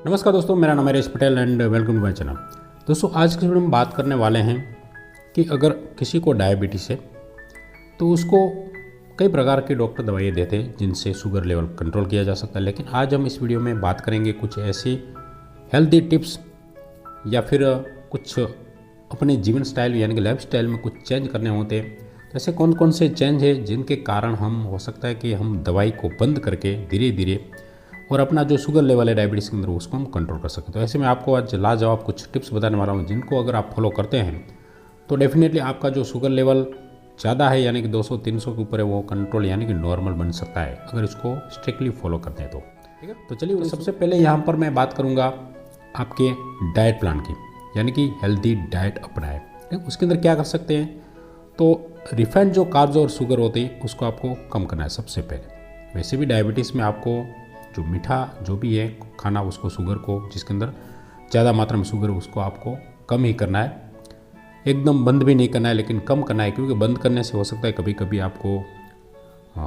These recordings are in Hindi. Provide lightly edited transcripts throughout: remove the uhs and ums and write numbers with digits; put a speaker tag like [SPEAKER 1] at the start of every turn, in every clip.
[SPEAKER 1] नमस्कार दोस्तों, मेरा नाम है Harish Patel and welcome to my channel. दोस्तों, आज की वीडियो में बात करने वाले हैं कि अगर किसी को डायबिटीज़ है तो उसको कई प्रकार के डॉक्टर दवाइयाँ देते हैं जिनसे शुगर लेवल कंट्रोल किया जा सकता है। लेकिन आज हम इस वीडियो में बात करेंगे कुछ ऐसी हेल्दी टिप्स या फिर कुछ अपने जीवन स्टाइल यानी कि लाइफ स्टाइल में कुछ चेंज करने होते हैं। तो ऐसे कौन कौन से चेंज है जिनके कारण हम हो सकता है कि हम दवाई को बंद करके धीरे धीरे और अपना जो शुगर लेवल है डायबिटीज़ के अंदर उसको हम कंट्रोल कर सकते हैं। तो ऐसे में आपको आज लाजवाब कुछ टिप्स बताने वाला हूँ जिनको अगर आप फॉलो करते हैं तो डेफिनेटली आपका जो शुगर लेवल ज़्यादा है यानी कि 200-300 के ऊपर है वो कंट्रोल यानी कि नॉर्मल बन सकता है अगर इसको स्ट्रिक्टली फॉलो करते हैं तो। ठीक है, तो चलिए सबसे पहले यहाँ पर मैं बात करूँगा आपके डाइट प्लान की, यानी कि हेल्दी डाइट अपनाएं। ठीक है, उसके अंदर क्या कर सकते हैं तो रिफाइंड जो कार्ब्स और शुगर होती है उसको आपको कम करना है सबसे पहले। वैसे भी डायबिटीज़ में आपको जो मीठा जो भी है खाना उसको शुगर को जिसके अंदर ज़्यादा मात्रा में शुगर है उसको आपको कम ही करना है, एकदम बंद भी नहीं करना है लेकिन कम करना है, क्योंकि बंद करने से हो सकता है कभी कभी आपको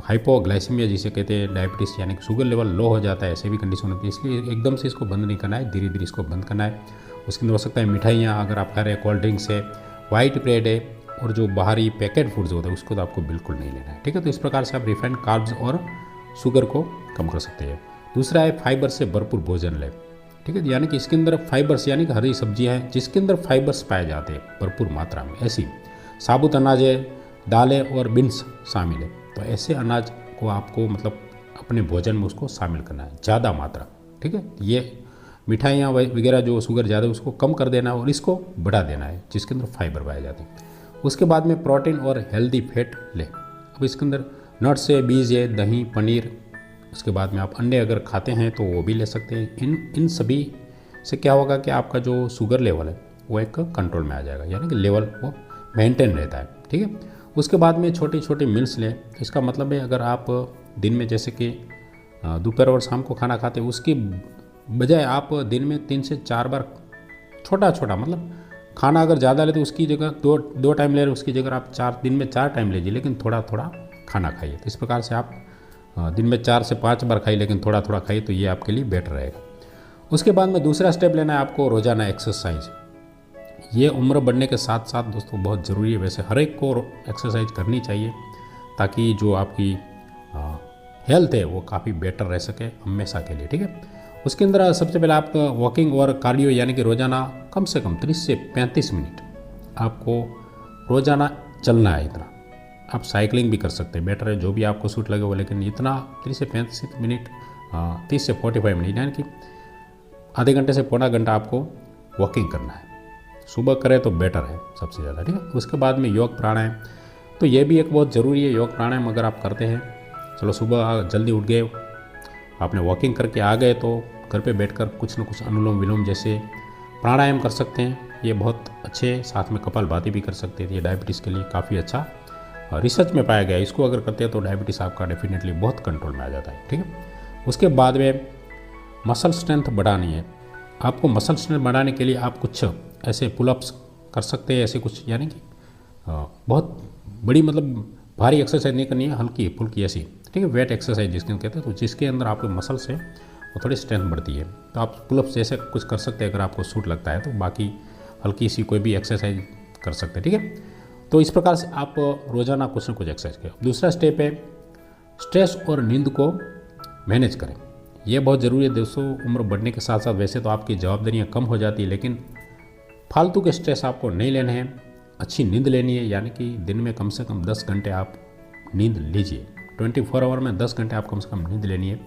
[SPEAKER 1] हाइपोग्लाइसीमिया जिसे कहते हैं डायबिटीज़ यानी कि शुगर लेवल लो हो जाता है, ऐसे भी कंडीशन होती है। इसलिए एकदम से इसको बंद नहीं करना है, धीरे धीरे इसको बंद करना है। उसके अंदर हो सकता है मिठाइयाँ अगर आप खा रहे हैं, कोल्ड ड्रिंक्स है, वाइट ब्रेड है और जो बाहरी पैकेट फूड्स होते हैं उसको तो आपको बिल्कुल नहीं लेना है। ठीक है, तो इस प्रकार से आप रिफाइंड कार्ब्स और शुगर को कम कर सकते हैं। दूसरा है फाइबर से भरपूर भोजन लें। ठीक है, यानी कि इसके अंदर फाइबर्स यानी कि हरी सब्जियां हैं जिसके अंदर फाइबर्स पाए जाते हैं भरपूर मात्रा में, ऐसी साबुत अनाज है, दालें और बीन्स शामिल है। तो ऐसे अनाज को आपको मतलब अपने भोजन में उसको शामिल करना है ज़्यादा मात्रा। ठीक है, ये मिठाइयाँ वगैरह जो शुगर ज़्यादा है उसको कम कर देना है और इसको बढ़ा देना है जिसके अंदर फाइबर पाए जाते हैं। उसके बाद में प्रोटीन और हेल्दी फैट लें। अब इसके अंदर नट्स है, बीज है, दही, पनीर, उसके बाद में आप अंडे अगर खाते हैं तो वो भी ले सकते हैं। इन सभी से क्या होगा कि आपका जो शुगर लेवल है वो एक कंट्रोल में आ जाएगा, यानी कि लेवल वो मेंटेन रहता है। ठीक है, उसके बाद में छोटी छोटी मील्स लें। इसका मतलब है अगर आप दिन में जैसे कि दोपहर और शाम को खाना खाते हैं उसकी बजाय आप दिन में 3 से 4 बार छोटा छोटा मतलब खाना अगर ज़्यादा ले तो उसकी जगह दो टाइम ले रहे उसकी जगह आप दिन में 4 टाइम लीजिए, लेकिन थोड़ा थोड़ा खाना खाइए। तो इस प्रकार से आप दिन में 4 से 5 बार खाइए लेकिन थोड़ा थोड़ा खाइए, तो ये आपके लिए बेटर रहेगा। उसके बाद में दूसरा स्टेप लेना है आपको रोज़ाना एक्सरसाइज। ये उम्र बढ़ने के साथ साथ दोस्तों बहुत ज़रूरी है। वैसे हर एक को एक्सरसाइज करनी चाहिए ताकि जो आपकी हेल्थ है वो काफ़ी बेटर रह सके हमेशा के लिए। ठीक है, उसके अंदर सबसे पहले आप वॉकिंग और कार्डियो यानी कि रोज़ाना कम से कम 30 से 35 मिनट आपको रोज़ाना चलना है। इतना आप साइकिलिंग भी कर सकते हैं, बेटर है जो भी आपको सूट लगे वो, लेकिन इतना 30 से 35 मिनट 30 से 45 मिनट यानी कि आधे घंटे से पौना घंटा आपको वॉकिंग करना है। सुबह करें तो बेटर है सबसे ज़्यादा। ठीक है, उसके बाद में योग प्राणायाम, तो ये भी एक बहुत ज़रूरी है। योग प्राणायाम अगर आप करते हैं, चलो सुबह जल्दी उठ गए, आपने वॉकिंग करके आ गए तो घर पे बैठकर कुछ न कुछ अनुलोम विलोम जैसे प्राणायाम कर सकते हैं। ये बहुत अच्छे, साथ में कपालभाति भी कर सकते हैं। ये डायबिटीज़ के लिए काफ़ी अच्छा रिसर्च में पाया गया है। इसको अगर करते हैं तो डायबिटीज़ आपका डेफिनेटली बहुत कंट्रोल में आ जाता है। ठीक है, उसके बाद में मसल स्ट्रेंथ बढ़ानी है। आपको मसल स्ट्रेंथ बढ़ाने के लिए आप कुछ ऐसे पुलअप्स कर सकते हैं, ऐसे कुछ यानी कि बहुत बड़ी मतलब भारी एक्सरसाइज नहीं करनी है, हल्की फुल्की ऐसी। ठीक है, वेट एक्सरसाइज जिसके कहते हैं, तो जिसके अंदर आपके मसल से वो थोड़ी स्ट्रेंथ बढ़ती है। तो आप पुलअप्स जैसे कुछ कर सकते हैं अगर आपको सूट लगता है, तो बाकी हल्की सी कोई भी एक्सरसाइज कर सकते हैं। ठीक है, तो इस प्रकार से आप रोज़ाना कुछ न कुछ एक्सरसाइज करें। दूसरा स्टेप है स्ट्रेस और नींद को मैनेज करें। यह बहुत ज़रूरी है दोस्तों। उम्र बढ़ने के साथ साथ वैसे तो आपकी जवाबदारियां कम हो जाती है, लेकिन फालतू के स्ट्रेस आपको नहीं लेने हैं। अच्छी नींद लेनी है, यानी कि दिन में कम से कम 10 घंटे आप नींद लीजिए। 24 आवर में 10 घंटे आप कम से कम नींद लेनी है।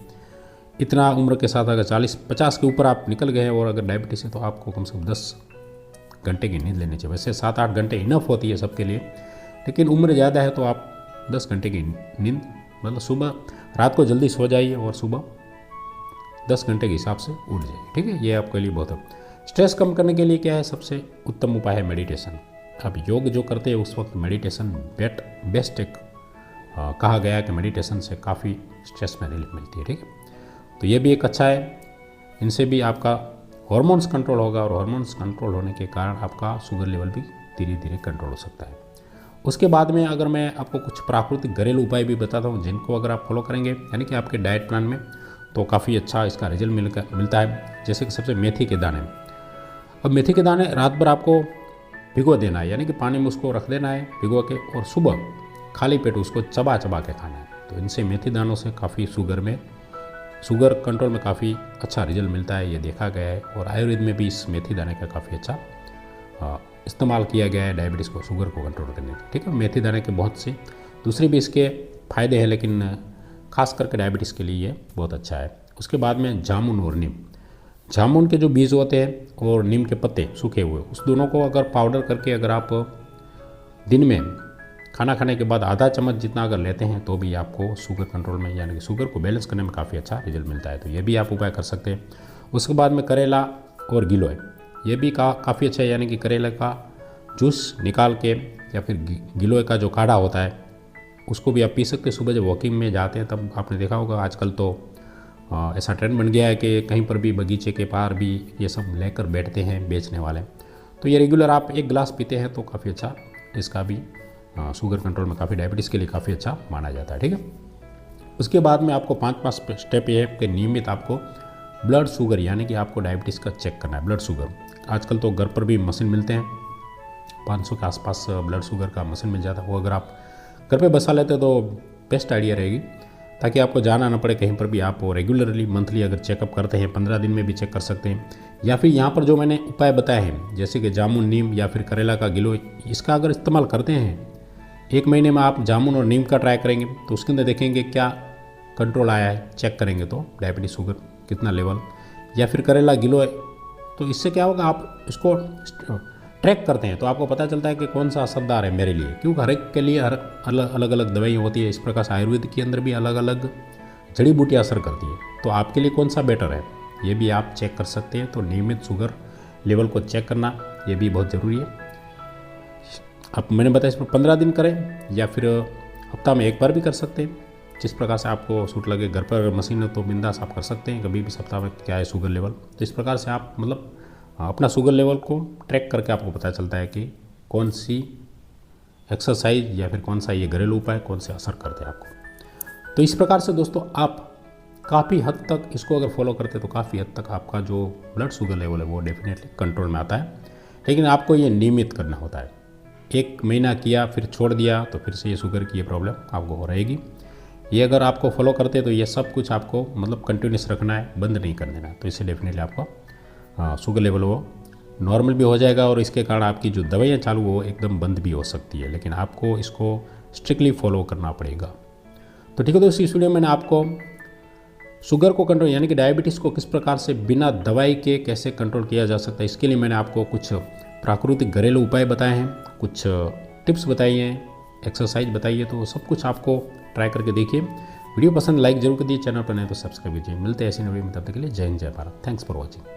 [SPEAKER 1] इतना उम्र के साथ अगर 40-50 के ऊपर आप निकल गए हैं और अगर डायबिटीज़ है तो आपको कम से कम 10 घंटे की नींद लेनी चाहिए। वैसे 7-8 घंटे इनफ होती है सबके लिए, लेकिन उम्र ज़्यादा है तो आप 10 घंटे की नींद मतलब सुबह रात को जल्दी सो जाइए और सुबह 10 घंटे के हिसाब से उठ जाइए। ठीक है, ये आपके लिए बहुत है। स्ट्रेस कम करने के लिए क्या है, सबसे उत्तम उपाय है मेडिटेशन। आप योग जो करते हैं उस वक्त मेडिटेशन बेस्ट एक कहा गया है कि मेडिटेशन से काफ़ी स्ट्रेस में रिलीफ मिलती है। ठीक है, तो ये भी एक अच्छा है। इनसे भी आपका हार्मोन्स कंट्रोल होगा और हार्मोन्स कंट्रोल होने के कारण आपका शुगर लेवल भी धीरे धीरे कंट्रोल हो सकता है। उसके बाद में अगर मैं आपको कुछ प्राकृतिक घरेलू उपाय भी बताता हूँ जिनको अगर आप फॉलो करेंगे यानी कि आपके डाइट प्लान में तो काफ़ी अच्छा इसका रिजल्ट मिलता है। जैसे कि सबसे मेथी के दाने, अब मेथी के दाने रात भर आपको भिगो देना है, यानी कि पानी में उसको रख देना है भिगो के, और सुबह खाली पेट उसको चबा चबा के खाना है। तो इनसे मेथी दानों से काफ़ी शुगर कंट्रोल में काफ़ी अच्छा रिजल्ट मिलता है, ये देखा गया है। और आयुर्वेद में भी इस मेथी दाने का काफ़ी अच्छा इस्तेमाल किया गया है डायबिटीज़ को, शुगर को कंट्रोल करने के। ठीक है, मेथी दाने के बहुत से दूसरे भी इसके फ़ायदे हैं, लेकिन खास करके डायबिटीज़ के लिए ये बहुत अच्छा है। उसके बाद में जामुन और नीम, जामुन के जो बीज होते हैं और नीम के पत्ते सूखे हुए, उस दोनों को अगर पाउडर करके अगर आप दिन में खाना खाने के बाद आधा चम्मच जितना अगर लेते हैं तो भी आपको शुगर कंट्रोल में, यानी कि शुगर को बैलेंस करने में काफ़ी अच्छा रिजल्ट मिलता है। तो ये भी आप उपाय कर सकते हैं। उसके बाद में करेला और गिलोय, ये भी काफ़ी अच्छा है, यानी कि करेला का जूस निकाल के या फिर गिलोय का जो काढ़ा होता है उसको भी आप पी सकते हैं। सुबह जब वॉकिंग में जाते हैं तब आपने देखा होगा, आजकल तो ऐसा ट्रेंड बन गया है कि कहीं पर भी बगीचे के पार भी ये सब लेकर बैठते हैं बेचने वाले। तो ये रेगुलर आप 1 गिलास पीते हैं तो काफ़ी अच्छा, इसका भी शुगर कंट्रोल में काफ़ी, डायबिटीज़ के लिए काफ़ी अच्छा माना जाता है। ठीक है, उसके बाद में आपको 5 स्टेप ये है कि नियमित आपको ब्लड शुगर, यानी कि आपको डायबिटीज़ का चेक करना है। ब्लड शुगर आजकल तो घर पर भी मशीन मिलते हैं, 500 के आसपास ब्लड शुगर का मशीन मिल जाता है। वो अगर आप घर पे बसा लेते तो बेस्ट आइडिया रहेगी, ताकि आपको जाना ना पड़े कहीं पर भी। आप रेगुलरली मंथली अगर चेकअप करते हैं, 15 दिन में भी चेक कर सकते हैं। या फिर यहाँ पर जो मैंने उपाय बताए हैं, जैसे कि जामुन, नीम या फिर करेला का गिलोय, इसका अगर इस्तेमाल करते हैं 1 महीने में, आप जामुन और नीम का ट्राई करेंगे तो उसके अंदर देखेंगे क्या कंट्रोल आया है, चेक करेंगे तो डायबिटीज शुगर कितना लेवल, या फिर करेला गिलोय, तो इससे क्या होगा, आप इसको ट्रैक करते हैं तो आपको पता चलता है कि कौन सा असरदार है मेरे लिए, क्योंकि हर एक के लिए हर अलग अलग दवाई होती है। इस प्रकार से आयुर्वेद के अंदर भी अलग अलग जड़ी बूटियाँ असर करती है, तो आपके लिए कौन सा बेटर है ये भी आप चेक कर सकते हैं। तो नियमित शुगर लेवल को चेक करना ये भी बहुत ज़रूरी है। अब मैंने बताया इसमें 15 दिन करें या फिर हफ्ता में 1 बार भी कर सकते हैं, जिस प्रकार से आपको सूट लगे। घर पर मशीन है तो बिंदास आप कर सकते हैं, कभी भी सप्ताह में क्या है शुगर लेवल। तो इस प्रकार से आप मतलब अपना शुगर लेवल को ट्रैक करके आपको पता चलता है कि कौन सी एक्सरसाइज या फिर कौन सा ये घरेलू उपाय कौन से असर करते हैं आपको। तो इस प्रकार से दोस्तों आप काफ़ी हद तक इसको अगर फॉलो करते हैं तो काफ़ी हद तक आपका जो ब्लड शुगर लेवल है वो डेफिनेटली कंट्रोल में आता है। लेकिन आपको ये नियमित करना होता है। 1 महीना किया फिर छोड़ दिया तो फिर से ये शुगर की ये प्रॉब्लम आपको हो रहेगी। ये अगर आपको फॉलो करते हैं तो ये सब कुछ आपको मतलब कंटिन्यूस रखना है, बंद नहीं कर देना। तो इससे डेफिनेटली आपको शुगर लेवल वो नॉर्मल भी हो जाएगा, और इसके कारण आपकी जो दवाइयाँ चालू वो एकदम बंद भी हो सकती है, लेकिन आपको इसको स्ट्रिक्टली फॉलो करना पड़ेगा। तो ठीक है दोस्तों, इस वीडियो में मैंने आपको शुगर को कंट्रोल, यानी कि डायबिटीज़ को किस प्रकार से बिना दवाई के कैसे कंट्रोल किया जा सकता है, इसके लिए मैंने आपको कुछ प्राकृतिक घरेलू उपाय बताए हैं, कुछ टिप्स बताई हैं, एक्सरसाइज बताइए। तो सब कुछ आपको ट्राई करके देखिए। वीडियो पसंद लाइक जरूर कर दिए, चैनल पर नहीं तो सब्सक्राइब कीजिए। मिलते हैं ऐसे वीडियो में, तब तक के लिए जय हिंद जय भारत। Thanks for watching.